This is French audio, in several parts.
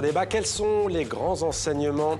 Débat. Quels sont les grands enseignements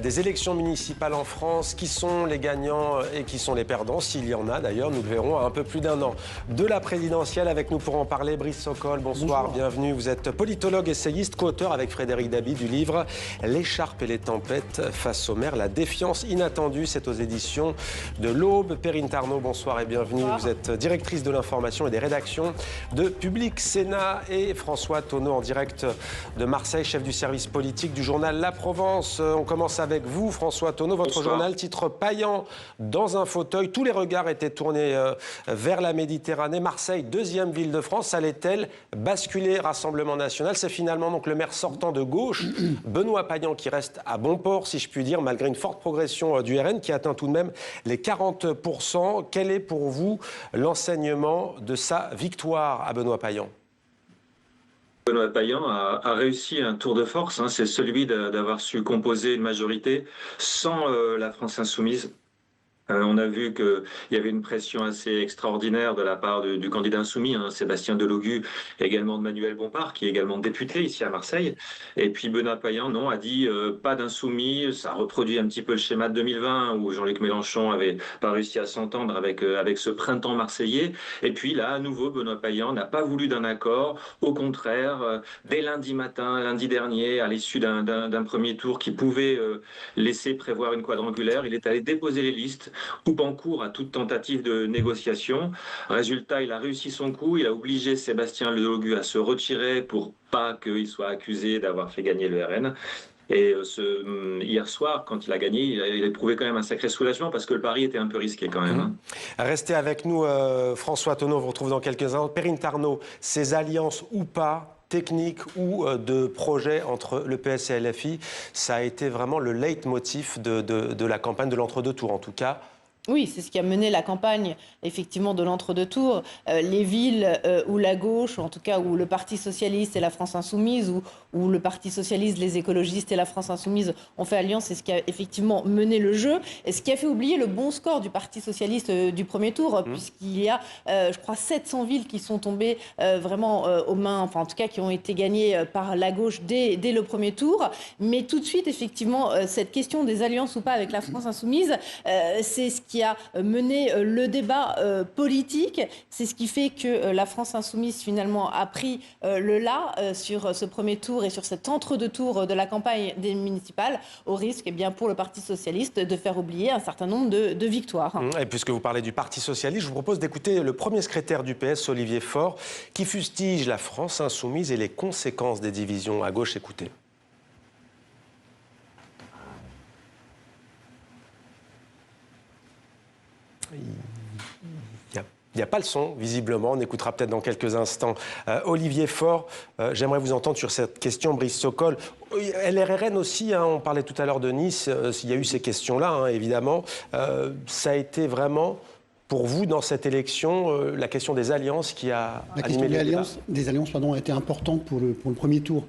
des élections municipales en France? Qui sont les gagnants et qui sont les perdants? S'il y en a d'ailleurs, nous le verrons à un peu plus d'un an de la présidentielle. Avec nous pour en parler, Brice Sokol, bonsoir, bienvenue. Vous êtes politologue, essayiste, co-auteur avec Frédéric Dabi du livre L'écharpe et les tempêtes face au maire, la défiance inattendue. C'est aux éditions de l'Aube. Perrine Tarnaud, bonsoir et bienvenue. Bonsoir. Vous êtes directrice de l'information et des rédactions de Public Sénat. Et François Tonneau en direct de Marseille, chef du service politique du journal La Provence. On commence avec vous, François Tonneau. Votre journal titre Payan dans un fauteuil. Tous les regards étaient tournés vers la Méditerranée. Marseille, deuxième ville de France, allait-elle basculer Rassemblement National? C'est finalement donc le maire sortant de gauche, Benoît Payan, qui reste à bon port, si je puis dire, malgré une forte progression du RN qui atteint tout de même les 40%. Quel est pour vous l'enseignement de sa victoire à Benoît Payan? Benoît Payan a réussi un tour de force, hein, c'est celui d'avoir su composer une majorité sans la France insoumise. On a vu qu'il y avait une pression assez extraordinaire de la part du candidat insoumis, hein, Sébastien Delogu, et également de Manuel Bompard, qui est également député ici à Marseille. Et puis Benoît Payan, non, a dit pas d'insoumis. Ça reproduit un petit peu le schéma de 2020, où Jean-Luc Mélenchon avait pas réussi à s'entendre avec ce printemps marseillais. Et puis là, à nouveau, Benoît Payan n'a pas voulu d'un accord. Au contraire, dès lundi matin, lundi dernier, à l'issue d'un premier tour qui pouvait laisser prévoir une quadrangulaire, il est allé déposer les listes. Coupe en cours à toute tentative de négociation. Résultat, il a réussi son coup. Il a obligé Sébastien Delogu à se retirer pour pas qu'il soit accusé d'avoir fait gagner le RN. Et hier soir, quand il a gagné, il a éprouvé quand même un sacré soulagement parce que le pari était un peu risqué quand même. Hein. Restez avec nous, François Tonneau, on vous retrouve dans quelques instants. Perrine Tarnaud, ces alliances ou pas, technique ou de projet entre le PS et LFI, ça a été vraiment le leitmotiv de la campagne de l'entre-deux tours, en tout cas. Oui, c'est ce qui a mené la campagne, effectivement, de l'entre-deux tours. Les villes où la gauche, en tout cas où le Parti socialiste et la France insoumise, où le Parti socialiste, les écologistes et la France insoumise ont fait alliance, c'est ce qui a effectivement mené le jeu. Et ce qui a fait oublier le bon score du Parti socialiste du premier tour, puisqu'il y a, je crois, 700 villes qui sont tombées vraiment aux mains, enfin en tout cas qui ont été gagnées par la gauche dès le premier tour. Mais tout de suite, effectivement, cette question des alliances ou pas avec la France insoumise, c'est ce qui a mené le débat politique. C'est ce qui fait que la France insoumise, finalement, a pris le là sur ce premier tour et sur cet entre-deux tours de la campagne des municipales, au risque, eh bien, pour le Parti socialiste, de faire oublier un certain nombre de victoires. Et puisque vous parlez du Parti socialiste, je vous propose d'écouter le premier secrétaire du PS, Olivier Faure, qui fustige la France insoumise et les conséquences des divisions à gauche. Écoutez. Il n'y a pas le son, visiblement. On écoutera peut-être dans quelques instants. Olivier Faure, j'aimerais vous entendre sur cette question, Brice Sokol. LRRN aussi, hein, on parlait tout à l'heure de Nice, il y a eu ces questions-là, hein, évidemment. Ça a été vraiment, pour vous, dans cette élection, la question des alliances qui a animé le débat. Des alliances a été importante pour le premier tour.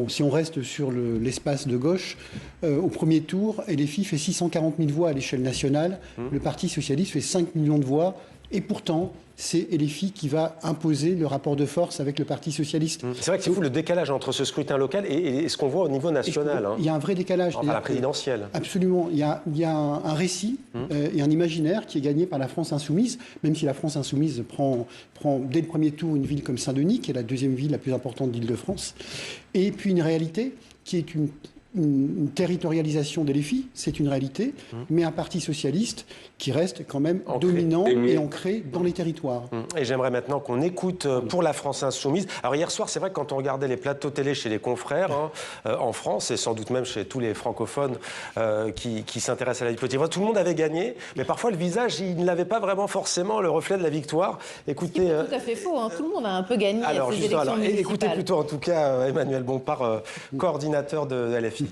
Si on reste sur l'espace de gauche, au premier tour, LFI fait 640 000 voix à l'échelle nationale, le Parti socialiste fait 5 millions de voix, et pourtant, c'est LFI qui va imposer le rapport de force avec le Parti socialiste. C'est vrai que c'est fou le décalage entre ce scrutin local et ce qu'on voit au niveau national. Il y a un vrai décalage. Enfin, la présidentielle. Absolument. Il y a un récit et un imaginaire qui est gagné par la France insoumise, même si la France insoumise prend dès le premier tour une ville comme Saint-Denis, qui est la deuxième ville la plus importante d'Île-de-France, et puis une réalité qui est une territorialisation des LFI, c'est une réalité, mais un Parti socialiste qui reste quand même dominant et ancré dans les territoires. Et j'aimerais maintenant qu'on écoute pour la France insoumise. Alors hier soir, c'est vrai que quand on regardait les plateaux télé chez les confrères, en France, et sans doute même chez tous les francophones qui s'intéressent à la vie politique, tout le monde avait gagné, mais parfois le visage, il n'avait pas vraiment forcément le reflet de la victoire. Écoutez, c'est tout à fait faux, hein. Tout le monde a un peu gagné à ces élections municipales. Écoutez plutôt en tout cas Emmanuel Bompard, coordinateur de LFI.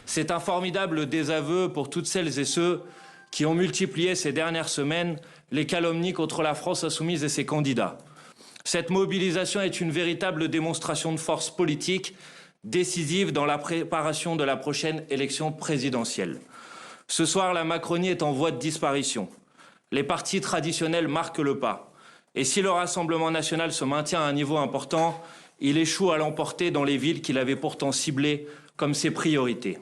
C'est un formidable désaveu pour toutes celles et ceux qui ont multiplié ces dernières semaines les calomnies contre la France insoumise et ses candidats. Cette mobilisation est une véritable démonstration de force politique décisive dans la préparation de la prochaine élection présidentielle. Ce soir, la Macronie est en voie de disparition. Les partis traditionnels marquent le pas. Et si le Rassemblement national se maintient à un niveau important, il échoue à l'emporter dans les villes qu'il avait pourtant ciblées comme ses priorités.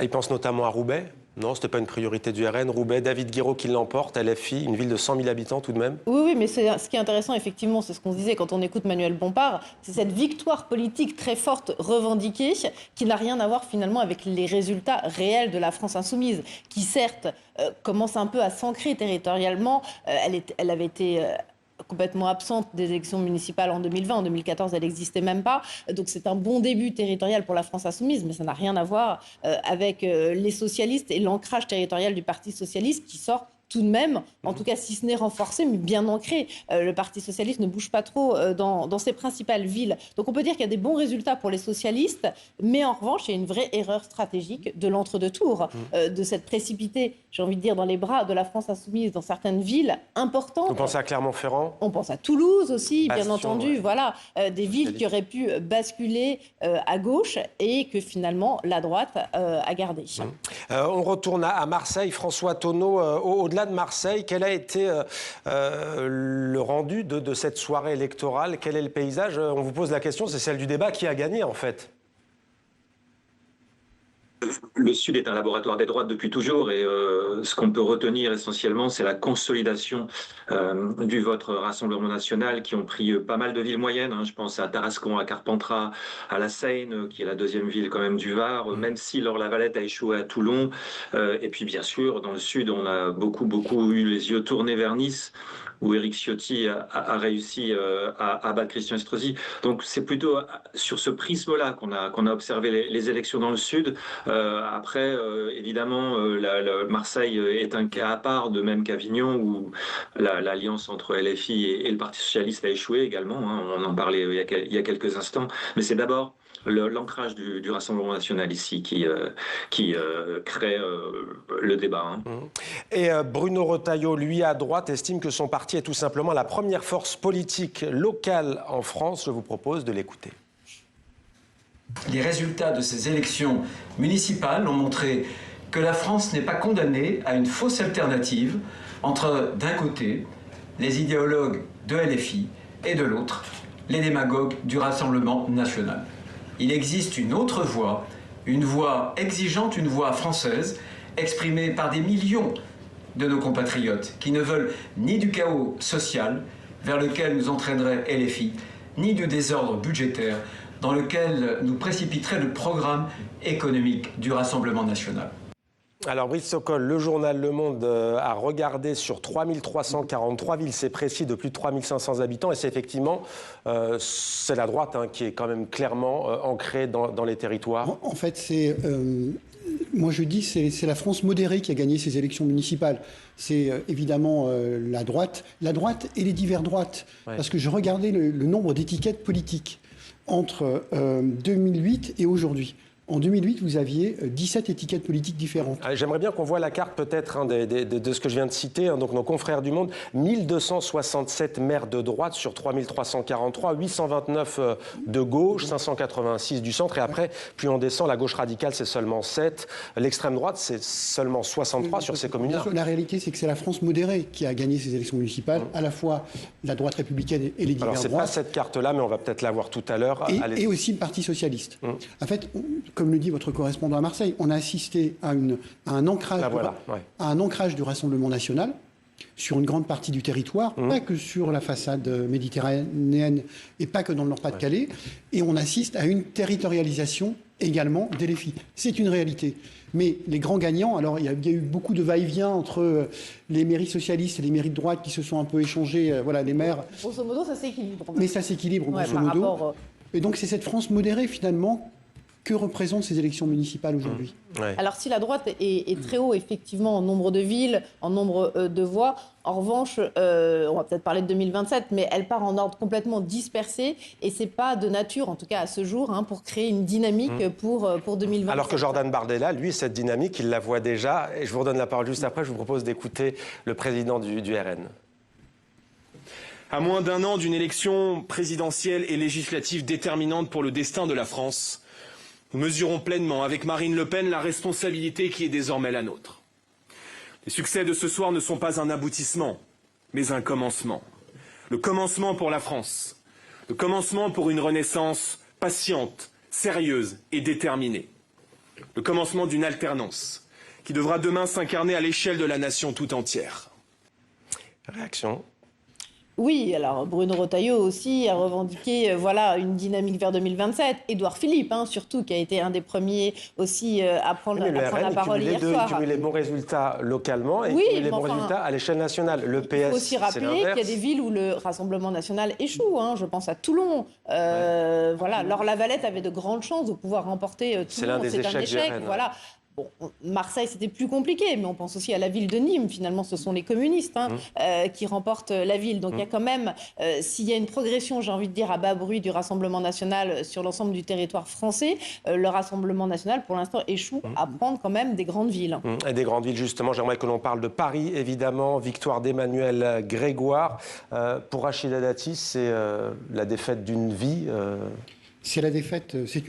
Il pense notamment à Roubaix. Non, ce n'était pas une priorité du RN. Roubaix, David Guiraud qui l'emporte, LFI, une ville de 100 000 habitants tout de même. Oui, mais ce qui est intéressant, effectivement, c'est ce qu'on se disait quand on écoute Manuel Bompard, c'est cette victoire politique très forte revendiquée qui n'a rien à voir finalement avec les résultats réels de la France insoumise, qui certes commence un peu à s'ancrer territorialement. Elle avait été complètement absente des élections municipales en 2020. En 2014, elle n'existait même pas. Donc c'est un bon début territorial pour la France insoumise, mais ça n'a rien à voir avec les socialistes et l'ancrage territorial du Parti socialiste qui sort tout de même, en tout cas si ce n'est renforcé, mais bien ancré. Le Parti socialiste ne bouge pas trop dans ses principales villes. Donc on peut dire qu'il y a des bons résultats pour les socialistes, mais en revanche, il y a une vraie erreur stratégique de l'entre-deux-tours, de cette précipité, j'ai envie de dire, dans les bras de la France insoumise dans certaines villes importantes. Vous pensez à Clermont-Ferrand ? On pense à Toulouse aussi, Bastion, bien entendu. ouais. Voilà, des villes qui auraient pu basculer à gauche et que finalement la droite a gardé. On retourne à Marseille. François Tonneau, au-delà de Marseille, quel a été le rendu de cette soirée électorale? Quel est le paysage? On vous pose la question, c'est celle du débat. Qui a gagné en fait? Le Sud est un laboratoire des droites depuis toujours et ce qu'on peut retenir essentiellement, c'est la consolidation du vote Rassemblement national qui ont pris pas mal de villes moyennes. Je pense à Tarascon, à Carpentras, à La Seine, qui est la deuxième ville quand même du Var, même si Laure-la-Valette a échoué à Toulon. Et puis bien sûr, dans le Sud, on a beaucoup eu les yeux tournés vers Nice, où Éric Ciotti a réussi à battre Christian Estrosi. Donc c'est plutôt sur ce prisme-là qu'on a observé les élections dans le Sud. Après, évidemment, Marseille est un cas à part, de même qu'Avignon, où l'alliance entre LFI et le Parti socialiste a échoué également. On en parlait il y a quelques instants. Mais c'est d'abord l'ancrage du Rassemblement national ici qui crée le débat. Et Bruno Retailleau, lui, à droite, estime que son parti est tout simplement la première force politique locale en France. Je vous propose de l'écouter. Les résultats de ces élections municipales ont montré que la France n'est pas condamnée à une fausse alternative entre, d'un côté, les idéologues de LFI et de l'autre, les démagogues du Rassemblement national. Il existe une autre voie, une voie exigeante, une voie française, exprimée par des millions de nos compatriotes qui ne veulent ni du chaos social vers lequel nous entraînerait LFI, ni du désordre budgétaire dans lequel nous précipiterait le programme économique du Rassemblement national. Alors Brice Sokol, le journal Le Monde a regardé sur 3343 villes, c'est précis, de plus de 3500 habitants, et c'est effectivement, c'est la droite qui est quand même clairement ancrée dans les territoires. En fait, c'est... moi je dis c'est la France modérée qui a gagné ces élections municipales. C'est évidemment la droite et les diverses droites. Ouais. Parce que je regardais le nombre d'étiquettes politiques entre 2008 et aujourd'hui. En 2008, vous aviez 17 étiquettes politiques différentes. J'aimerais bien qu'on voit la carte peut-être de ce que je viens de citer. Donc nos confrères du Monde, 1267 maires de droite sur 3343, 829 de gauche, 586 du centre. Et après, plus on descend, la gauche radicale, c'est seulement 7. L'extrême droite, c'est seulement 63 sur ces communes-là. La réalité, c'est que c'est la France modérée qui a gagné ces élections municipales, à la fois la droite républicaine et les diverses droites. Alors, c'est pas cette carte-là, mais on va peut-être la voir tout à l'heure. Et aussi le Parti socialiste. En fait, comme le dit votre correspondant à Marseille, on a assisté à un ancrage du Rassemblement national sur une grande partie du territoire, pas que sur la façade méditerranéenne et pas que dans le Nord-Pas-de-Calais, et on assiste à une territorialisation également des LFI. C'est une réalité. Mais les grands gagnants, alors il y a eu beaucoup de va-et-vient entre les mairies socialistes et les mairies de droite qui se sont un peu échangés, les maires. Grosso modo, ça s'équilibre. Mais ça s'équilibre, grosso modo. Et donc c'est cette France modérée, finalement, que représentent ces élections municipales aujourd'hui? Alors si la droite est très haut effectivement en nombre de villes, en nombre de voix, en revanche, on va peut-être parler de 2027, mais elle part en ordre complètement dispersé et c'est pas de nature, en tout cas à ce jour, pour créer une dynamique pour 2027. Alors que Jordan Bardella, lui, cette dynamique, il la voit déjà. Et je vous redonne la parole juste après, je vous propose d'écouter le président du RN. À moins d'un an d'une élection présidentielle et législative déterminante pour le destin de la France, nous mesurons pleinement avec Marine Le Pen la responsabilité qui est désormais la nôtre. Les succès de ce soir ne sont pas un aboutissement, mais un commencement. Le commencement pour la France Le commencement pour une renaissance patiente, sérieuse et déterminée. Le commencement d'une alternance qui devra demain s'incarner à l'échelle de la nation tout entière. Réaction ? Oui, alors Bruno Retailleau aussi a revendiqué voilà, une dynamique vers 2027. Édouard Philippe, surtout, qui a été un des premiers aussi à prendre la parole hier soir. Tu veux les bons résultats localement et les bons résultats à l'échelle nationale. Le PS, il faut aussi rappeler qu'il y a des villes où le Rassemblement national échoue. Je pense à Toulon. Voilà, Laure Lavalette avait de grandes chances de pouvoir remporter Toulon. C'est l'un des échecs. Un échec. Voilà. Bon, Marseille, c'était plus compliqué, mais on pense aussi à la ville de Nîmes. Finalement, ce sont les communistes qui remportent la ville. Donc, il y a quand même, s'il y a une progression, j'ai envie de dire, à bas bruit du Rassemblement national sur l'ensemble du territoire français, le Rassemblement national, pour l'instant, échoue à prendre quand même des grandes villes. Et des grandes villes, justement. J'aimerais que l'on parle de Paris, évidemment. Victoire d'Emmanuel Grégoire. Pour Rachida Dati, c'est la défaite d'une vie. C'est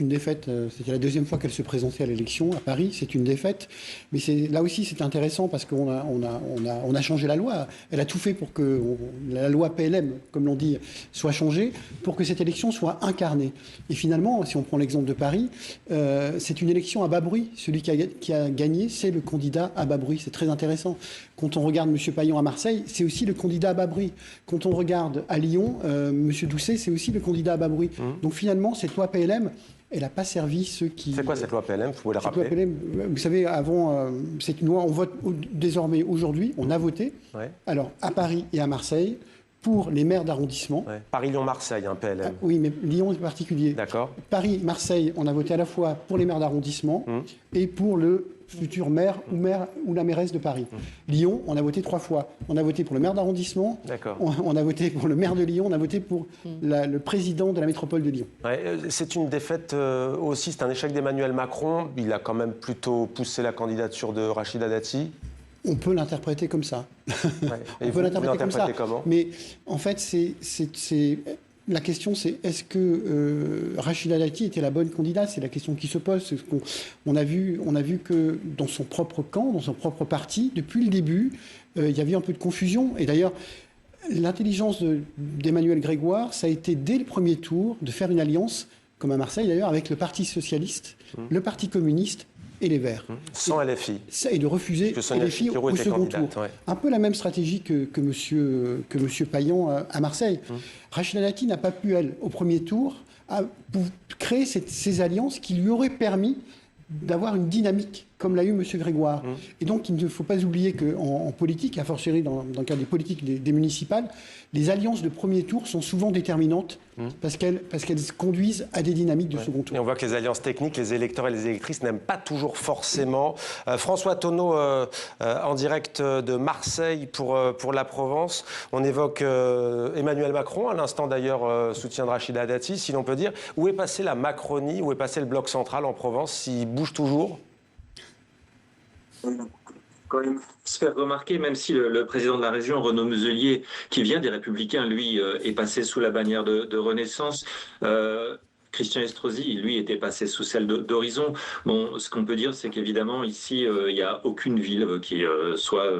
une défaite. C'était la deuxième fois qu'elle se présentait à l'élection à Paris. C'est une défaite. Mais là aussi, c'est intéressant parce qu'on a changé la loi. Elle a tout fait pour que la loi PLM, comme l'on dit, soit changée, pour que cette élection soit incarnée. Et finalement, si on prend l'exemple de Paris, c'est une élection à bas bruit. Celui qui a gagné, c'est le candidat à bas bruit. C'est très intéressant. Quand on regarde M. Payon à Marseille, c'est aussi le candidat à bas bruit. Quand on regarde à Lyon, M. Doucet, c'est aussi le candidat à bas bruit. Donc finalement, cette loi PLM, elle n'a pas servi ceux qui... C'est quoi cette loi PLM ? Vous pouvez la rappeler ? Loi PLM, vous savez, avant, c'est une loi, on vote désormais aujourd'hui, on a voté, alors à Paris et à Marseille, pour les maires d'arrondissement. Paris-Lyon-Marseille, un PLM. Oui, mais Lyon est particulier. D'accord. Paris-Marseille, on a voté à la fois pour les maires d'arrondissement et pour le futur maire ou la mairesse de Paris. Lyon, on a voté 3 fois. On a voté pour le maire d'arrondissement, on a voté pour le maire de Lyon, on a voté pour le président de la métropole de Lyon. C'est une défaite aussi, c'est un échec d'Emmanuel Macron. Il a quand même plutôt poussé la candidature de Rachida Dati. On peut l'interpréter comme ça. On peut l'interpréter comme ça. Comment ? Mais en fait, la question, c'est est-ce que Rachida Dati était la bonne candidate ? C'est la question qui se pose. On a vu que dans son propre camp, dans son propre parti, depuis le début, il y avait un peu de confusion. Et d'ailleurs, l'intelligence d'Emmanuel Grégoire, ça a été dès le premier tour de faire une alliance, comme à Marseille d'ailleurs, avec le Parti socialiste, le Parti communiste et les Verts. Sans LFI. Et de refuser LFI au second tour. Un peu la même stratégie que monsieur Payan à Marseille. Rachida Dati n'a pas pu, elle, au premier tour, créer ces alliances qui lui auraient permis d'avoir une dynamique, comme l'a eu M. Grégoire. Et donc, il ne faut pas oublier qu'en politique, a fortiori dans le cadre des politiques des municipales, les alliances de premier tour sont souvent déterminantes parce qu'elles conduisent à des dynamiques de second tour. Et on voit que les alliances techniques, les électeurs et les électrices n'aiment pas toujours forcément. François Tonneau, en direct de Marseille pour la Provence. On évoque Emmanuel Macron, à l'instant d'ailleurs soutien de Rachida Dati, si l'on peut dire. Où est passée la Macronie, où est passé le bloc central en Provence, s'il bouge toujours ? Quand même se faire remarquer, même si le président de la région, Renaud Muselier, qui vient des Républicains, lui, est passé sous la bannière de Renaissance. Christian Estrosi, lui, était passé sous celle d'Horizon. Bon, ce qu'on peut dire, c'est qu'évidemment, ici, il n'y a aucune ville qui soit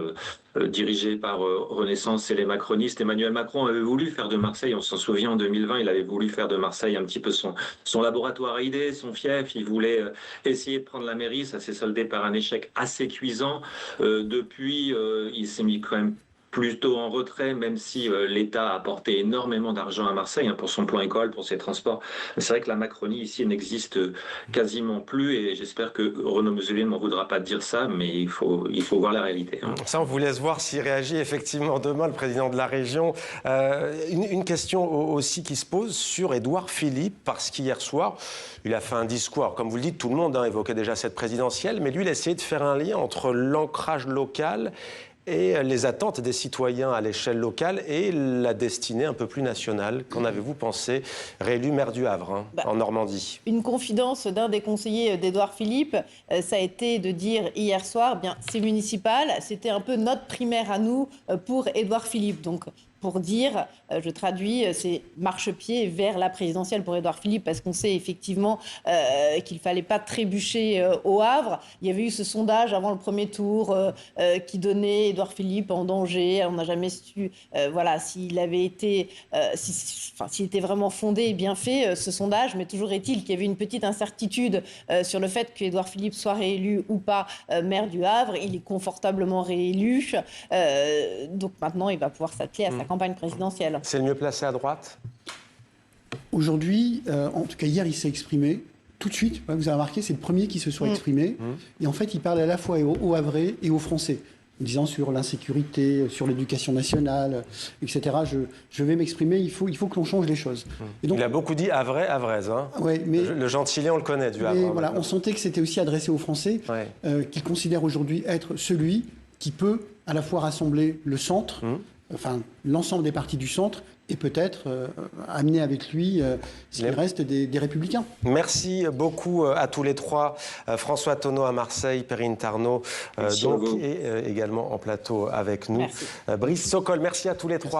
dirigée par Renaissance et les macronistes. Emmanuel Macron avait voulu faire de Marseille, on s'en souvient, en 2020, il avait voulu faire de Marseille un petit peu son laboratoire à idées, son fief. Il voulait essayer de prendre la mairie. Ça s'est soldé par un échec assez cuisant. Depuis, il s'est mis quand même plutôt en retrait, même si l'État a apporté énormément d'argent à Marseille pour son plan école, pour ses transports. C'est vrai que la Macronie ici n'existe quasiment plus et j'espère que Renaud Muselier ne m'en voudra pas de dire ça, mais il faut voir la réalité. Ça, on vous laisse voir s'il réagit effectivement demain, le président de la région. Une question aussi qui se pose sur Édouard Philippe, parce qu'hier soir, il a fait un discours. Comme vous le dites, tout le monde évoquait déjà cette présidentielle, mais lui, il a essayé de faire un lien entre l'ancrage local et les attentes des citoyens à l'échelle locale et la destinée un peu plus nationale. Qu'en avez-vous pensé, réélu maire du Havre, en Normandie ? Une confidence d'un des conseillers d'Édouard Philippe, ça a été de dire hier soir, c'est municipal, c'était un peu notre primaire à nous pour Édouard Philippe. Donc, pour dire, je traduis, c'est marchepied vers la présidentielle pour Édouard Philippe, parce qu'on sait effectivement qu'il ne fallait pas trébucher au Havre. Il y avait eu ce sondage avant le premier tour qui donnait Édouard Philippe en danger. On n'a jamais su s'il avait été, s'il était vraiment fondé et bien fait, ce sondage, mais toujours est-il qu'il y avait une petite incertitude sur le fait qu'Édouard Philippe soit réélu ou pas maire du Havre. Il est confortablement réélu. Donc maintenant, il va pouvoir s'atteler à sa campagne présidentielle. C'est le mieux placé à droite ? Aujourd'hui, en tout cas hier, il s'est exprimé tout de suite. Vous avez remarqué, c'est le premier qui se soit exprimé. Et en fait, il parle à la fois aux Havrais et aux Français, en disant sur l'insécurité, sur l'éducation nationale, etc. Je vais m'exprimer, il faut que l'on change les choses. Et donc, il a beaucoup dit Havrais, Havraise. Hein. Ouais, mais, le gentilé, on le connaît du Havre. Voilà, on sentait que c'était aussi adressé aux Français, qu'il considère aujourd'hui être celui qui peut à la fois rassembler le centre, enfin l'ensemble des partis du centre, et peut-être amener avec lui ce qui reste des Républicains. Merci beaucoup à tous les trois. François Tonneau à Marseille, Perrine Tarnaud, est également en plateau avec nous. Brice Sokol, merci à tous les trois.